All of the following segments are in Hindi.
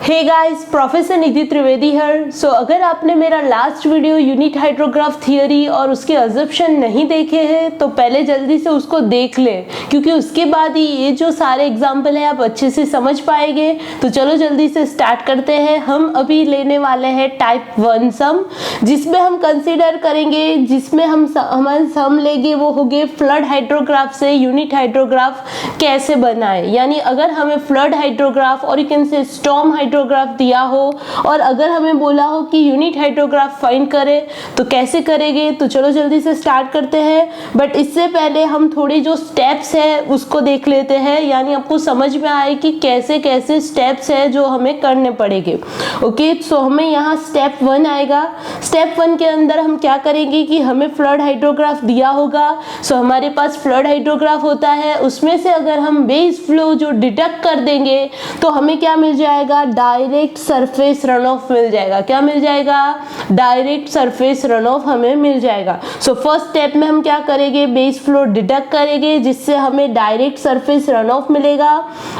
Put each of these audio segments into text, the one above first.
हे गाइस, प्रोफेसर निधि त्रिवेदी हर। अगर आपने मेरा last video unit hydrograph theory और उसके अजम्पशन नहीं देखे हैं तो पहले जल्दी से उसको देख ले, क्योंकि उसके बाद ही ये जो सारे एग्जाम्पल है आप अच्छे से समझ पाएंगे। तो चलो जल्दी से स्टार्ट करते हैं। हम अभी लेने वाले हैं टाइप 1 सम, जिसमें हम कंसीडर करेंगे, जिसमें हम हमारे सम लेंगे वो होंगे फ्लड हाइड्रोग्राफ से यूनिट हाइड्रोग्राफ कैसे बनाए। यानी अगर हमें फ्लड हाइड्रोग्राफ और you can say storm hydrograph दिया हो और अगर हमें बोला हो कि यूनिट हाइड्रोग्राफ फाइंड करें तो कैसे करेंगे। तो चलो जल्दी से स्टार्ट करते हैं। बट इससे पहले हम थोड़ी जो स्टेप्स है उसको देख लेते हैं, यानी आपको समझ में आए कि कैसे कैसे स्टेप्स है जो हमें करने पड़ेंगे। ओके, सो हमें यहाँ स्टेप 1 आएगा। स्टेप 1 के अंदर हम क्या करेंगे कि हमें फ्लड हाइड्रोग्राफ दिया होगा। सो हमारे पास फ्लड हाइड्रोग्राफ होता है, उसमें से अगर हम बेस फ्लो जो डिडक्ट कर देंगे तो हमें क्या मिल जाएगा, डायरेक्ट सरफेस रन ऑफ मिल जाएगा। क्या मिल जाएगा, डायरेक्ट सरफेस रन ऑफ हमें मिल जाएगा। सो फर्स्ट स्टेप में हम क्या करेंगे, बेस फ्लो डिडक्ट करेंगे जिससे हमें डायरेक्ट सरफेस रन ऑफ मिलेगा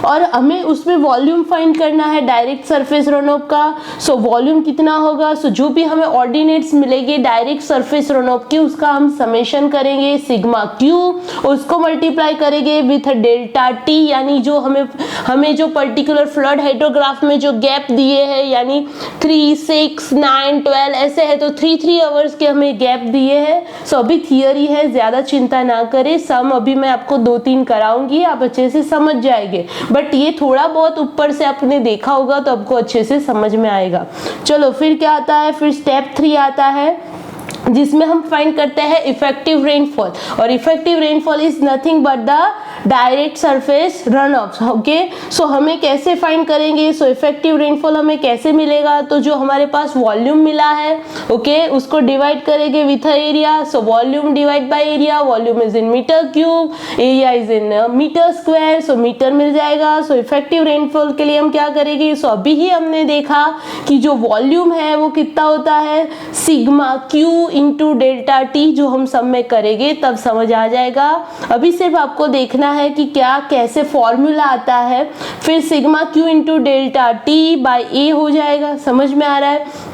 और हमें उसमें वॉल्यूम फाइंड करना है डायरेक्ट सरफेस रन ऑफ का। सो वॉल्यूम कितना होगा, सो जो भी हमें ऑर्डिनेट्स मिलेंगे डायरेक्ट सरफेस रन ऑफ की, उसका हम समेशन करेंगे सिग्मा क्यू, उसको मल्टीप्लाई करेंगे विथ डेल्टा टी। यानी जो हमें जो पर्टिकुलर फ्लड हाइड्रोग्राफ में जो गैप दिए हैं, यानी 3, 6, 9, 12 ऐसे है तो 3 आवर्स के हमें गैप दिए हैं। सो अभी थियरी है, ज्यादा चिंता ना करें। सम अभी मैं आपको 2-3 कराऊंगी, आप अच्छे से समझ जाएंगे। बट ये थोड़ा बहुत ऊपर से आपने देखा होगा तो आपको अच्छे से समझ में आएगा। चलो फिर क्या आता है, फिर स्टेप 3 आता है जिसमें हम फाइंड करते हैं इफेक्टिव रेनफॉल। और effective rainfall is nothing but the direct surface run off. Okay, so हमें कैसे फाइंड करेंगे, सो इफेक्टिव रेनफॉल हमें कैसे मिलेगा, तो जो हमारे पास वॉल्यूम मिला है ओके उसको डिवाइड करेंगे with area. So volume divide by area, volume is in metre cube, area is in metre square, so metre मिल जाएगा। सो इफेक्टिव रेनफॉल के लिए हम क्या करेंगे, सो अभी ही हमने देखा कि जो वॉल्यूम है वो कितना होता है, sigma Q into delta T. जो हम सब में करेंगे तब समझ आ जाएगा। अभी सिर्फ आपको देखना है कि क्या कैसे फॉर्मूला आता है। फिर sigma Q into delta T by A हो जाएगा। समझ में आ रहा है।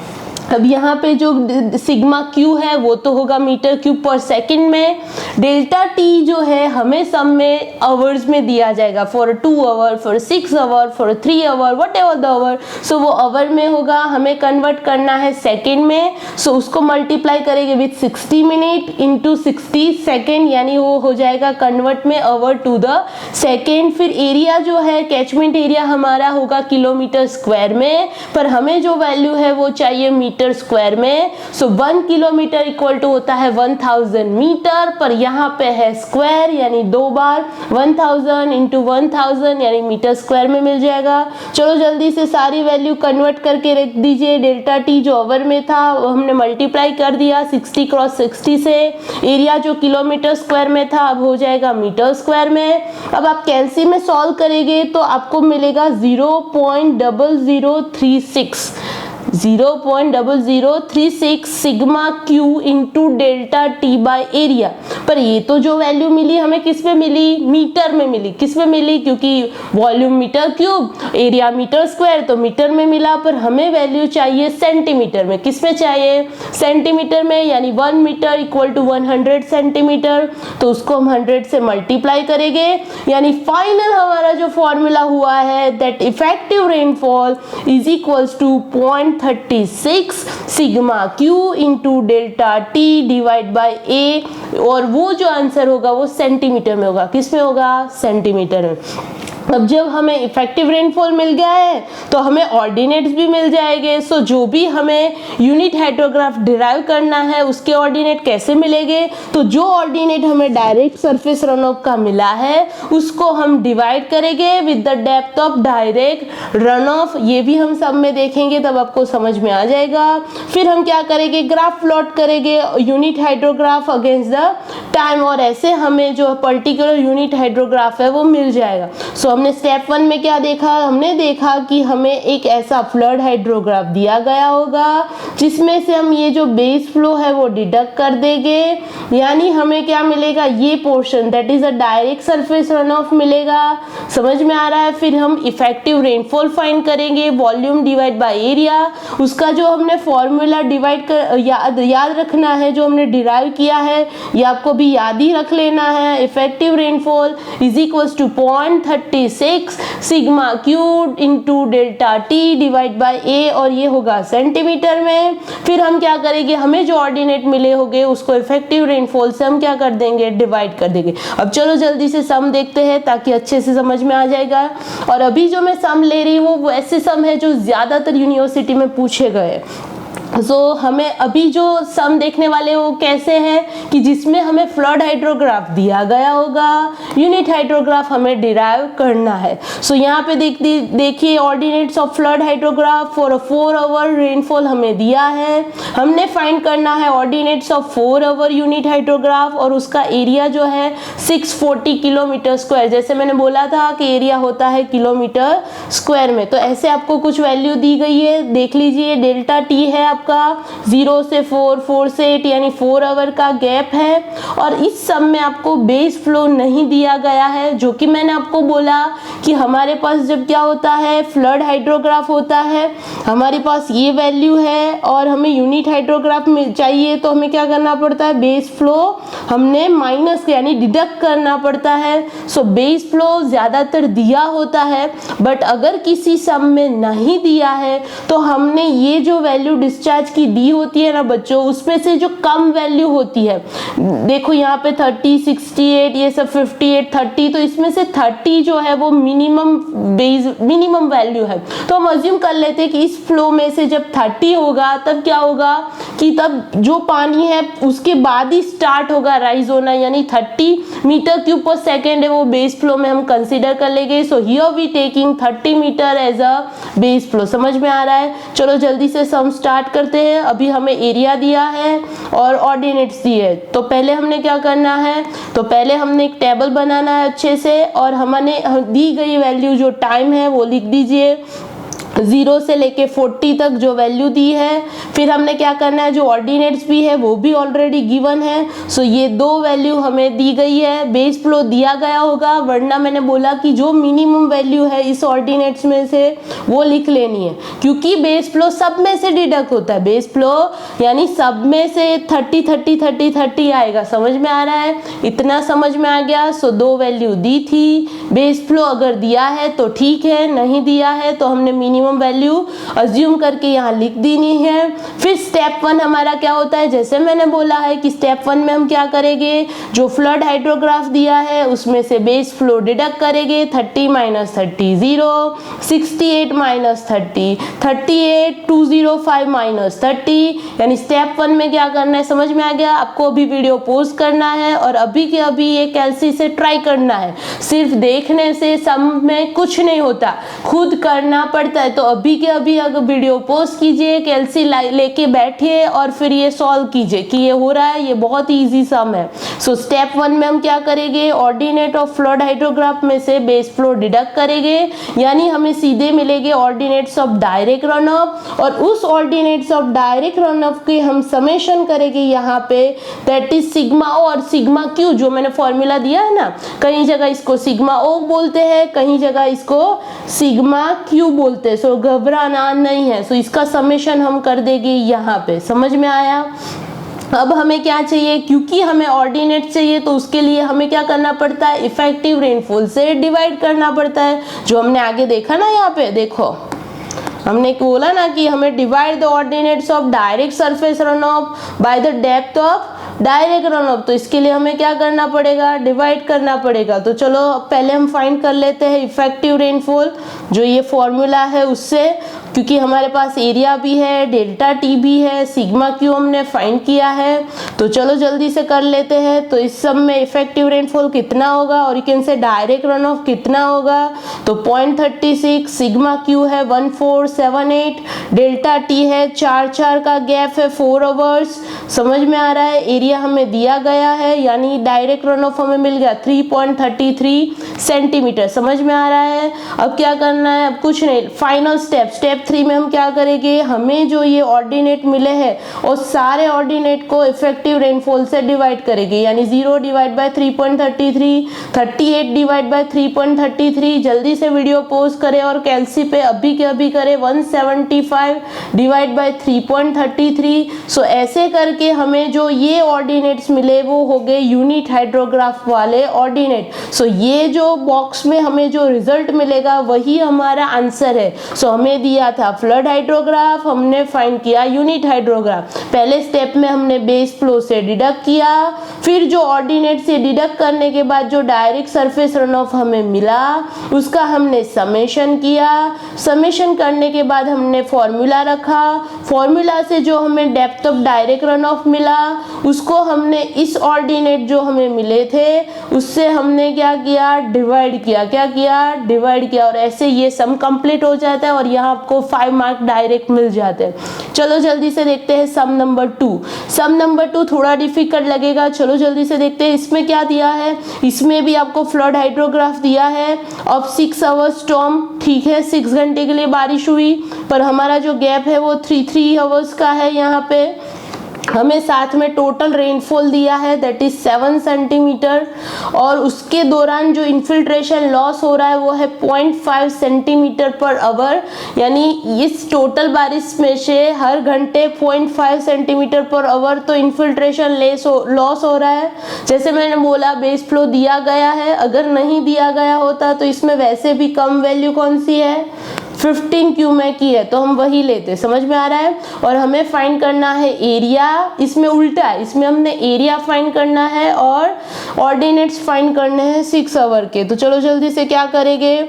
अब यहाँ पे जो सिग्मा क्यू है वो तो होगा मीटर क्यूब पर सेकंड में। डेल्टा टी जो है हमें सब में आवर्स में दिया जाएगा, for 2 hour, for 6 hour, for 3 hour, whatever the hour. So वो आवर में होगा, हमें कन्वर्ट करना है सेकंड में। सो उसको मल्टीप्लाई करेंगे विथ 60 मिनट इंटू 60 सेकेंड, यानी वो हो जाएगा कन्वर्ट में आवर टू द सेकेंड। फिर एरिया जो है, कैचमेंट एरिया हमारा होगा किलोमीटर स्क्वायर में, पर हमें जो वैल्यू है वो चाहिए मीटर स्क्वायर में। सो 1 किलोमीटर इक्वल टू होता है 1000 मीटर, पर यहाँ पे है स्क्वायर यानी 2 बार 1000 इंटू 1000 यानी मीटर स्क्वायर में मिल जाएगा। चलो जल्दी से सारी वैल्यू कन्वर्ट करके रख दीजिए। डेल्टा टी जो ओवर में था वो हमने मल्टीप्लाई कर दिया 60 क्रॉस 60 से। एरिया जो किलोमीटर स्क्वायर में था अब हो जाएगा मीटर स्क्वायर में। अब आप कैलसी में सॉल्व करेंगे तो आपको मिलेगा 0.0036 sigma Q into delta T by area. पर ये तो जो वैल्यू मिली हमें किस में मिली, मीटर में मिली। किस में मिली, क्योंकि volume metre cube, area metre square, तो मीटर में मिला। पर हमें वैल्यू चाहिए सेंटीमीटर में। किस में चाहिए, सेंटीमीटर में, यानी 1 मीटर इक्वल टू 100 सेंटीमीटर। तो उसको हम 100 से मल्टीप्लाई करेंगे, यानी फाइनल हमारा जो फॉर्मूला हुआ है that effective rainfall is equals to 0.36 sigma Q into delta T divide by A. और वो जो आंसर होगा वो सेंटीमीटर में होगा। किस में होगा, सेंटीमीटर में। अब जब हमें इफेक्टिव रेनफॉल मिल गया है तो हमें ऑर्डिनेट्स भी मिल जाएंगे। सो जो भी हमें यूनिट हाइड्रोग्राफ डिराइव करना है उसके ऑर्डिनेट कैसे मिलेंगे, तो जो ऑर्डिनेट हमें डायरेक्ट सरफेस रन ऑफ का मिला है उसको हम डिवाइड करेंगे with the depth of direct run of. ये भी हम सब में देखेंगे तब आपको समझ में आ जाएगा। फिर हम क्या करेंगे, ग्राफ प्लॉट करेंगे unit hydrograph against the time, और ऐसे हमें जो पर्टिकुलर यूनिट हाइड्रोग्राफ है वो मिल जाएगा। सो हम हमने स्टेप 1 में क्या देखा, हमने देखा कि हमें एक ऐसा फ्लड हाइड्रोग्राफ दिया गया होगा जिसमें से हम ये जो बेस फ्लो है वो डिडक्ट कर देंगे, यानी हमें क्या मिलेगा, ये portion that is a direct surface run of मिलेगा। समझ में आ रहा है। फिर हम इफेक्टिव रेनफॉल फाइंड करेंगे, वॉल्यूम डिवाइड बाय एरिया। उसका जो हमने फॉर्मूला डिवाइड कर याद रखना है, जो हमने डिराइव किया है ये आपको भी याद ही रख लेना है। Effective rainfall is equals to 0.36 sigma cube into delta T divide by A, और ये होगा सेंटीमीटर में। फिर हम क्या करेंगे, हमें जो ऑर्डिनेट मिले होंगे उसको इफेक्टिव रेनफॉल से हम क्या कर देंगे, डिवाइड कर देंगे। अब चलो जल्दी से सम देखते हैं ताकि अच्छे से समझ में आ जाएगा। और अभी जो मैं सम ले रही हूँ वो ऐसे सम है जो ज्यादातर यूनिवर्सिटी में पूछे गए। हमें अभी जो सम देखने वाले वो कैसे हैं कि जिसमें हमें फ्लड हाइड्रोग्राफ दिया गया होगा, यूनिट हाइड्रोग्राफ हमें डिराइव करना है। यहाँ पे देखिए ordinates of flood hydrograph for 4 hour rainfall हमें दिया है। हमने फाइंड करना है ordinates of 4 hour unit hydrograph, और उसका एरिया जो है 640 किलोमीटर स्क्वायर। जैसे मैंने बोला था कि एरिया होता है किलोमीटर स्क्वायर में, तो ऐसे आपको कुछ वैल्यू दी गई है, देख लीजिए। डेल्टा टी है आपका 0 से 4, 4 से 8 यानी 4 आवर का गैप है। और इस सब में आपको बेस फ्लो नहीं दिया गया है, जो कि मैंने आपको बोला कि हमारे पास जब क्या होता है, फ्लड हाइड्रोग्राफ होता है, हमारे पास ये वैल्यू है और हमें यूनिट हाइड्रोग्राफ में चाहिए, तो हमें क्या करना पड़ता है, बेस फ्लो हमने माइनस यानी डिडक्ट करना पड़ता है। बेस फ्लो ज्यादातर दिया होता है, बट अगर किसी सम में नहीं दिया है तो हमने ये जो वैल्यू डिस्चार्ज की दी होती है ना बच्चों, उसमें से जो कम वैल्यू होती है, देखो यहाँ पे 30, 68, ये सब 58, 30, तो इसमें से 30 जो है वो मिनिमम वैल्यू है। तो हम अज्यूम कर लेते हैं कि इस फ्लो में से जब 30 होगा तब क्या होगा कि तब जो पानी है उसके बाद ही स्टार्ट होगा राइज होना, यानी 30 मीटर क्यूब पर सेकेंड है वो बेस फ्लो में हम कंसीडर कर लेंगे। So here we taking 30 metre as a base flow. समझ में आ रहा है। चलो जल्दी से सम स्टार्ट करते हैं। अभी हमें एरिया दिया है और ऑर्डिनेट्स दिए, तो पहले हमने क्या करना है, तो पहले हमने एक टेबल बनाना है अच्छे से, और हमने दी गई वैल्यू जो टाइम है वो लिख दीजिए, 0 से लेके 40 तक जो वैल्यू दी है। फिर हमने क्या करना है, जो ऑर्डिनेट्स भी है वो भी ऑलरेडी गिवन है। ये 2 वैल्यू हमें दी गई है। बेस फ्लो दिया गया होगा, वरना मैंने बोला कि जो मिनिमम वैल्यू है इस ऑर्डिनेट्स में से वो लिख लेनी है, क्योंकि बेस फ्लो सब में से डिडक्ट होता है। बेस फ्लो यानी सब में से 30 30 30 30 आएगा। समझ में आ रहा है, इतना समझ में आ गया। 2 वैल्यू दी थी। बेस फ्लो अगर दिया है तो ठीक है, नहीं दिया है तो हमने मिनिमम वैल्यू अज्यूम करके यहाँ लिख देनी है। फिर स्टेप 1 हमारा क्या होता है, जैसे मैंने बोला है कि स्टेप 1 में हम क्या करेंगे, जो फ्लड हाइड्रोग्राफ दिया है उसमें से बेस फ्लो डिडक्ट करेंगे। 30 - 30 0, 68 - 30 38, 205 - 30, यानी स्टेप 1 में क्या करना है, समझ में आ गया। आपको अभी वीडियो पॉज करना है और अभी के अभी ये कैलसी से ट्राई करना है। सिर्फ देखने से सम में कुछ नहीं होता, खुद करना पड़ता है। तो अभी के अभी अगर वीडियो पॉज कीजिए, कैलसी लेके बैठिए और फिर ये सॉल्व कीजिए कि ये हो रहा है। ये बहुत ही इजी सम है। स्टेप 1 में हम क्या करेंगे, ऑर्डिनेट ऑफ फ्लड हाइड्रोग्राफ में से बेस फ्लो डिडक्ट करेंगे, यानी हमें सीधे मिलेंगे ordinates of direct run of, और उस ordinates of direct run of के हम समेशन करेंगे यहाँ पे, दैट इज सिग्मा ओ और सिग्मा क्यू, जो मैंने फॉर्मूला दिया है ना। कहीं जगह इसको सिग्मा ओ बोलते हैं, कहीं जगह इसको सिग्मा क्यू बोलते हैं। घबराना नहीं है। इसका समेशन हम कर देंगे यहाँ पे। समझ में आया। अब हमें क्या चाहिए, क्योंकि हमें ऑर्डिनेट चाहिए तो उसके लिए हमें क्या करना पड़ता है, इफेक्टिव रेनफॉल से डिवाइड करना पड़ता है, जो हमने आगे देखा ना। यहाँ पे देखो हमने बोला ना कि हमें divide the ordinates of direct surface run of by the depth of direct run of. तो इसके लिए हमें क्या करना पड़ेगा, डिवाइड करना पड़ेगा। तो चलो पहले हम फाइंड कर लेते हैं इफेक्टिव रेनफॉल, जो ये फॉर्मूला है उससे, क्योंकि हमारे पास एरिया भी है, डेल्टा टी भी है, सिग्मा क्यू हमने फाइंड किया है। तो चलो जल्दी से कर लेते हैं। तो इस सब में इफेक्टिव रेनफॉल कितना होगा और इनसे से डायरेक्ट रन ऑफ कितना होगा, तो 0.36, सिग्मा क्यू है 1478, डेल्टा टी है 4 का गैप है 4 आवर्स। समझ में आ रहा है। एरिया हमें दिया गया है, यानी डायरेक्ट रन ऑफ हमें मिल गया 3.33 सेंटीमीटर। समझ में आ रहा है? अब क्या करना है? अब कुछ नहीं, फाइनल स्टेप 3 में हम क्या करेंगे, हमें जो ये ऑर्डिनेट मिले हैं और सारे ऑर्डिनेट को इफेक्टिव रेनफॉल से डिवाइड करेंगे, यानी 0 डिवाइड बाय 3.33, 38 डिवाइड बाय 3.33। जल्दी से वीडियो पॉज करें और कैलसी पे अभी के अभी करें, 175 डिवाइड बाय 3.33। सो ऐसे करके हमें जो ये ऑर्डिनेट्स मिले वो हो गए यूनिट हाइड्रोग्राफ वाले ऑर्डिनेट। सो ये जो बॉक्स में हमें जो रिजल्ट मिलेगा वही हमारा आंसर है। सो हमें दिया था फ्लड हाइड्रोग्राफ, हमने फाइंड किया यूनिट हाइड्रोग्राफ। पहले स्टेप में हमने बेस फ्लो से डिडक्ट किया, फिर जो ऑर्डिनेट से डिडक्ट करने के बाद जो डायरेक्ट सरफेस रन ऑफ हमें मिला उसका हमने समेशन किया। समेशन करने के बाद हमने फॉर्मूला रखा, फॉर्मूला से जो हमें depth of direct run of मिला उसको हमने इस ऑर्डिनेट जो हमें मिले थे उससे हमने क्या किया, डिवाइड किया। क्या किया? डिवाइड किया। और ऐसे ये सम कंप्लीट हो जाता है और यहाँ आपको 5 मार्क डायरेक्ट मिल जाते हैं। चलो जल्दी से देखते हैं सम नंबर 2। सम नंबर 2 थोड़ा डिफिकल्ट लगेगा, चलो जल्दी से देखते हैं। इसमें क्या दिया है? इसमें भी आपको फ्लड हाइड्रोग्राफ दिया है ऑफ 6 आवर्स स्टॉर्म। ठीक है, 6 घंटे के लिए बारिश हुई, पर हमारा जो गैप है वो 3 आवर्स का है। यहाँ पे हमें साथ में टोटल रेनफॉल दिया है दैट इज 7 सेंटीमीटर, और उसके दौरान जो इन्फिल्ट्रेशन लॉस हो रहा है वो है 0.5 सेंटीमीटर पर आवर। यानी इस टोटल बारिश में से हर घंटे 0.5 सेंटीमीटर पर आवर तो इन्फिल्ट्रेशन लॉस हो रहा है। जैसे मैंने बोला बेस फ्लो दिया गया है, अगर नहीं दिया गया होता तो इसमें वैसे भी कम वैल्यू कौन सी है, 15 क्यूमेक की है, तो हम वही लेते। समझ में आ रहा है? और हमें फाइंड करना है एरिया, इसमें उल्टा है, इसमें हमने एरिया फाइंड करना है और ऑर्डिनेट्स फाइंड करने हैं 6 आवर के। तो चलो जल्दी से क्या करेंगे।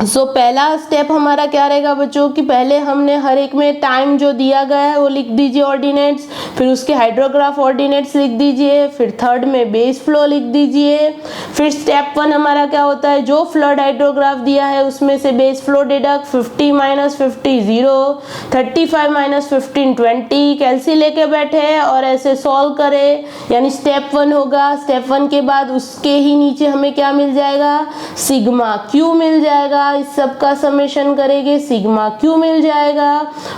सो पहला स्टेप हमारा क्या रहेगा बच्चों कि पहले हमने हर एक में टाइम जो दिया गया है वो लिख दीजिए ऑर्डिनेट्स, फिर उसके हाइड्रोग्राफ ऑर्डिनेट्स लिख दीजिए, फिर थर्ड में बेस फ्लो लिख दीजिए। फिर स्टेप 1 हमारा क्या होता है, जो फ्लड हाइड्रोग्राफ दिया है उसमें से base flow deduct, 50 minus 50 0, 35 minus 15 20। कैलसी लेके बैठे और ऐसे सॉल्व करें, यानी स्टेप 1 होगा। स्टेप 1 के बाद उसके ही नीचे हमें क्या मिल जाएगा, सिग्मा क्यू मिल जाएगा। इस सब का समेशन करेंगे, सिग्मा क्यू मिल जाएगा।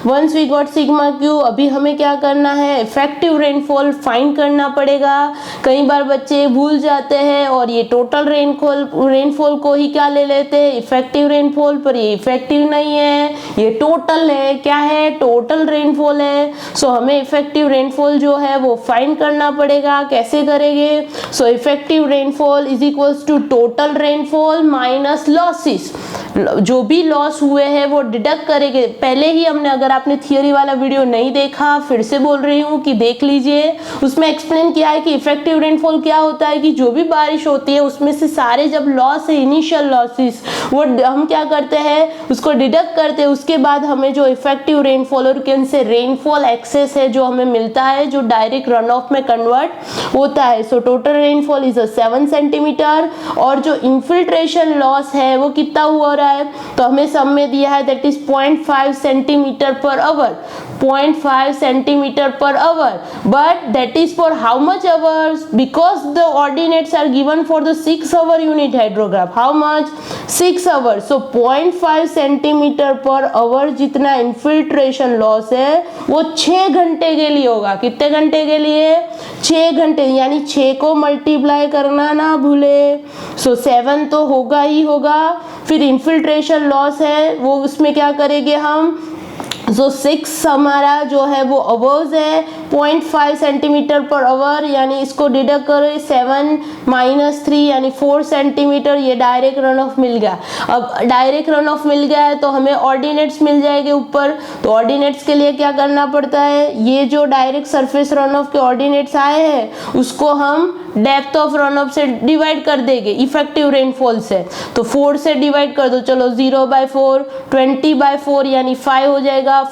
Once we got sigma Q, अभी हमें क्या करना है, इफेक्टिव रेनफॉल फाइंड करना पड़ेगा। कई बार बच्चे भूल जाते हैं और ये टोटल रेनफॉल को ही क्या ले लेते हैं, इफेक्टिव रेनफॉल, पर ये इफेक्टिव नहीं है, ये टोटल है। क्या है, टोटल रेनफॉल है। सो हमें इफेक्टिव रेनफॉल जो है वो फाइंड करना पड़ेगा। कैसे करेंगे, so effective rainfall is equals to total rainfall minus losses. जो भी लॉस हुए हैं वो डिडक्ट करेंगे। पहले ही हमने, अगर आपने थियोरी वाला वीडियो नहीं देखा, फिर से बोल रही हूँ कि देख लीजिए, उसमें एक्सप्लेन किया है कि इफेक्टिव रेनफॉल क्या होता है कि जो भी बारिश होती है उसमें से सारे जब लॉस है, इनिशियल लॉसेस, वो हम क्या करते हैं, उसको डिडक्ट करते हैं। उसके बाद हमें जो इफेक्टिव रेनफॉल और कैसे रेनफॉल एक्सेस है जो हमें मिलता है, जो डायरेक्ट रन ऑफ में कन्वर्ट होता है। So total rainfall is 7 centimetre, और जो इन्फिल्ट्रेशन लॉस है वो कितना हुआ रहा है, तो हमें सब में दिया है that is 0.5 centimetre per hour, 0.5 centimetre per hour. But that is for how much hours, because the ordinates are given for the 6 hour unit hydrograph. How much, 6 hour. So 0.5 centimetre per hour जितना इन्फिल्ट्रेशन लॉस है वो 6 घंटे के लिए होगा। कितने घंटे के लिए, 6 घंटे, यानी 6 को मल्टीप्लाई करना ना भूले। सो 7 तो होगा ही होगा। फिर इन्फिल्ट्रेशन लॉस है वो उसमें क्या करेंगे हम, जो 6 हमारा जो है वो अवर्स है, 0.5 सेंटीमीटर पर आवर, यानी इसको डिडक्ट करें 7 माइनस 3 यानी 4 सेंटीमीटर, ये डायरेक्ट रन ऑफ मिल गया। अब डायरेक्ट रन ऑफ मिल गया है तो हमें ऑर्डिनेट्स मिल जाएंगे ऊपर। तो ऑर्डिनेट्स के लिए क्या करना पड़ता है, ये जो डायरेक्ट सरफेस रन ऑफ के ऑर्डिनेट्स आए हैं उसको हम डेप्थ ऑफ रन ऑफ से डिवाइड कर देंगे इफेक्टिव रेनफॉल से। तो 4 से डिवाइड कर दो, चलो 0/4, 20/4 यानी 5 हो जाएगा। जाएगा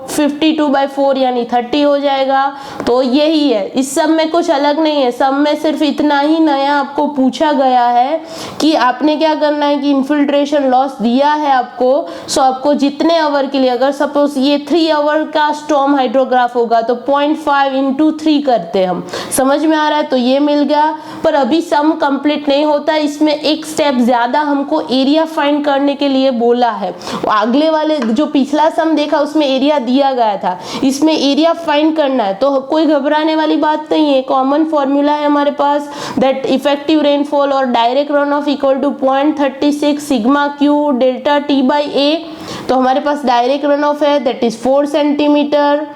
52/4 यानी 30 हो जाएगा। तो यही है, इस सब में कुछ अलग नहीं है, सब में सिर्फ इतना ही नया आपको पूछा गया है कि आपने क्या करना है कि इन्फिल्ट्रेशन लॉस दिया है आपको, सो आपको जितने आवर के लिए, अगर सपोज ये 3 आवर का स्टॉर्म हाइड्रोग्राफ होगा तो 0.5 × 3 करते हम, समझ में आ रहा है। तो ये मिल गया, पर अभी सम कंप्लीट नहीं होता, इसमें एक स्टेप ज्यादा हमको एरिया फाइंड करने के लिए बोला है। अगले वाले जो पिछला सम देखा उसमें एरिया दिया गया था, इसमें एरिया फाइंड करना है। तो कोई घबराने वाली बात नहीं है, कॉमन फॉर्मूला है हमारे पास, दैट इफेक्टिव रेनफॉल और direct runoff equal to 0.36 sigma Q delta T by A. तो हमारे पास डायरेक्ट रन ऑफ है दैट इज 4 सेंटीमीटर,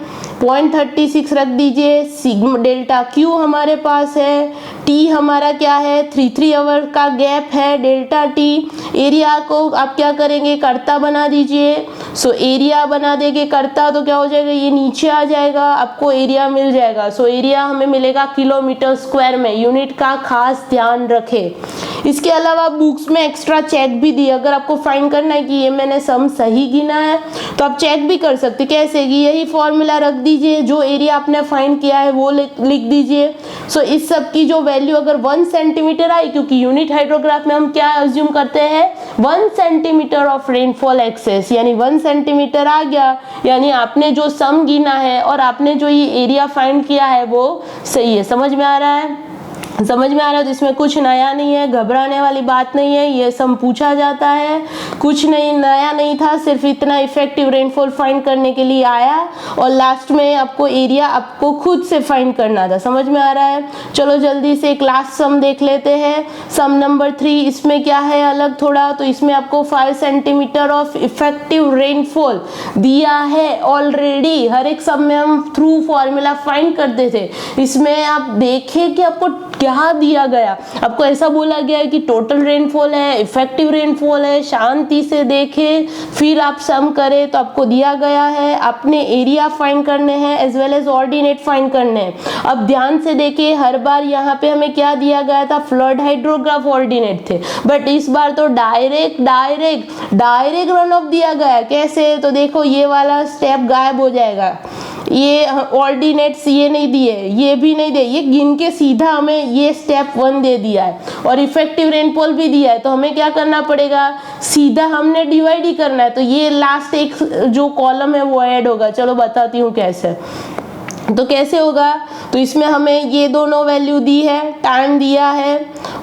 0.36 रख दीजिए, सिग्मा डेल्टा क्यू हमारे पास है, टी हमारा क्या है 3 आवर का गैप है, डेल्टा टी। एरिया को आप क्या करेंगे, कर्ता बना दीजिए। सो एरिया बना देंगे कर्ता तो क्या हो जाएगा, ये नीचे आ जाएगा, आपको एरिया मिल जाएगा। सो एरिया हमें मिलेगा किलोमीटर स्क्वायर में, यूनिट का खास ध्यान रखें। इसके अलावा बुक्स में एक्स्ट्रा चेक भी दिए, अगर आपको फाइंड करना है कि ये मैंने सम सही गिना है तो आप चेक भी कर सकते। कैसे कि यही फॉर्मूला रख दीजिए, जो एरिया आपने फाइंड किया है वो लिख दीजिए। सो इस सब की जो वैल्यू अगर 1 सेंटीमीटर आई, क्योंकि यूनिट हाइड्रोग्राफ में हम क्या अज्यूम करते हैं 1 सेंटीमीटर ऑफ रेनफॉल एक्सेस, यानी 1 सेंटीमीटर आ गया, यानी आपने जो सम गिना है और आपने जो ये एरिया फाइंड किया है वो सही है। समझ में आ रहा है, समझ में आ रहा है। तो इसमें कुछ नया नहीं है, घबराने वाली बात नहीं है, ये सम पूछा जाता है, कुछ नहीं नया नहीं था, सिर्फ इतना इफेक्टिव रेनफॉल फाइंड करने के लिए आया और लास्ट में आपको एरिया आपको खुद से फाइंड करना था। समझ में आ रहा है। चलो जल्दी से एक लास्ट सम देख लेते हैं, सम नंबर 3। इसमें क्या है अलग थोड़ा, तो इसमें आपको 5 सेंटीमीटर ऑफ इफेक्टिव रेनफॉल दिया है ऑलरेडी। हर एक सम में हम थ्रू फॉर्मूला फाइंड करते थे, इसमें आप देखें कि आपको क्या दिया गया। आपको ऐसा बोला गया है कि टोटल रेनफॉल है, इफेक्टिव रेनफॉल है, शांति से देखें फिर आप सम करें। तो आपको दिया गया है, आपने एरिया फाइंड करने हैं as well as ordinate find करने हैं। अब ध्यान से देखिए, हर बार यहाँ पे हमें क्या दिया गया था, फ्लड हाइड्रोग्राफ ऑर्डिनेट थे, बट इस बार तो डायरेक्ट रन ऑफ दिया गया। कैसे, तो देखो ये वाला स्टेप गायब हो जाएगा, ये ऑर्डिनेट्स ये नहीं दिए, ये भी नहीं दे, ये गिन के सीधा हमें ये स्टेप 1 दे दिया है और इफेक्टिव रेनफॉल भी दिया है। तो हमें क्या करना पड़ेगा, सीधा हमने डिवाइड ही करना है। तो ये लास्ट एक जो कॉलम है वो ऐड होगा। चलो बताती हूँ कैसे। तो कैसे होगा, तो इसमें हमें ये दोनों वैल्यू दी है, टाइम दिया है,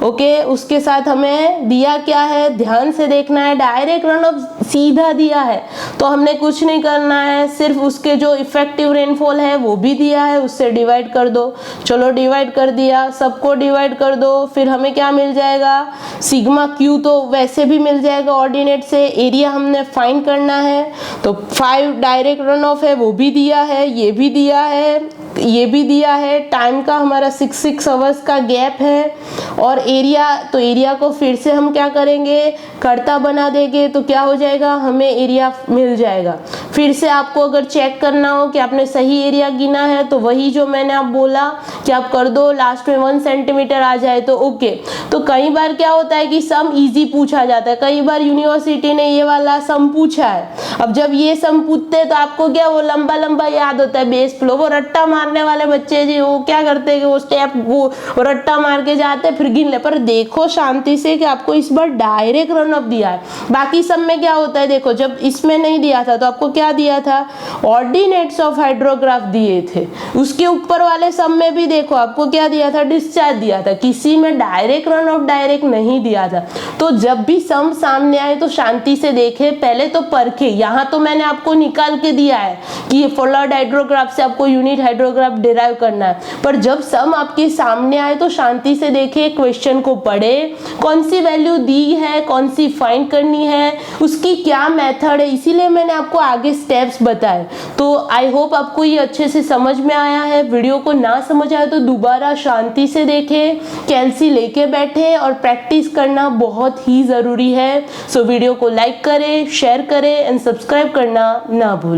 ओके, उसके साथ हमें दिया क्या है, ध्यान से देखना है, डायरेक्ट रन ऑफ सीधा दिया है। तो हमने कुछ नहीं करना है, सिर्फ उसके जो इफेक्टिव रेनफॉल है वो भी दिया है, उससे डिवाइड कर दो। चलो डिवाइड कर दिया, सबको डिवाइड कर दो, फिर हमें क्या मिल जाएगा, सिग्मा क्यू तो वैसे भी मिल जाएगा ऑर्डिनेट से। एरिया हमने फाइंड करना है, तो 5 डायरेक्ट रन ऑफ है वो भी दिया है, ये भी दिया है, ये भी दिया है, टाइम का हमारा 6 आवर्स का गैप है, और एरिया, तो एरिया को फिर से हम क्या करेंगे, कर्ता बना देंगे, तो क्या हो जाएगा, हमें एरिया मिल जाएगा। फिर से आपको अगर चेक करना हो कि आपने सही एरिया गिना है तो वही जो मैंने आप बोला कि आप कर दो, लास्ट में 1 सेंटीमीटर आ जाए तो ओके। तो कई बार क्या होता है कि सम इजी पूछा जाता है, कई बार यूनिवर्सिटी ने ये वाला सम पूछा है। अब जब ये सम पूछते हैं तो आपको क्या वो लंबा लंबा याद होता है, बेस फ्लो। वो रट्टा मारने वाले बच्चे जी वो क्या करते हैं कि वो स्टेप वो रट्टा मार के जाते हैं फिर गिन ले। पर देखो शांति से कि आपको इस बार डायरेक्ट रन ऑफ दिया है। बाकी सब में क्या होता है, देखो जब इसमें नहीं दिया था तो आपको क्या दिया था, ऑर्डिनेट्स ऑफ हाइड्रोग्राफ दिए थे। उसके ऊपर वाले सब में भी देखो आपको क्या दिया था, डिस्चार्ज दिया था, किसी में डायरेक्ट रन ऑफ डायरेक्ट नहीं दिया था। तो जब भी सम सामने आए तो शांति से देखे, पहले तो परखे। यहाँ तो मैंने आपको निकाल के दिया है कि ये फ्लड हाइड्रोग्राफ से आपको यूनिट हाइड्रोग्राफ डिराइव करना है, पर जब सम आपके सामने आए तो शांति से देखे, क्वेश्चन को पढ़े, कौन सी वैल्यू दी है, कौन सी फाइंड करनी है, उसकी क्या मेथड है, इसीलिए मैंने आपको आगे स्टेप्स बताए। तो आई होप आपको ये अच्छे से समझ में आया है। वीडियो को ना समझ आए तो दोबारा शांति से देखे, कैलसी लेके बैठे और प्रैक्टिस करना बहुत ही जरूरी है। सो वीडियो को लाइक करें, शेयर करें एंड सब्सक्राइब करना ना भूलें।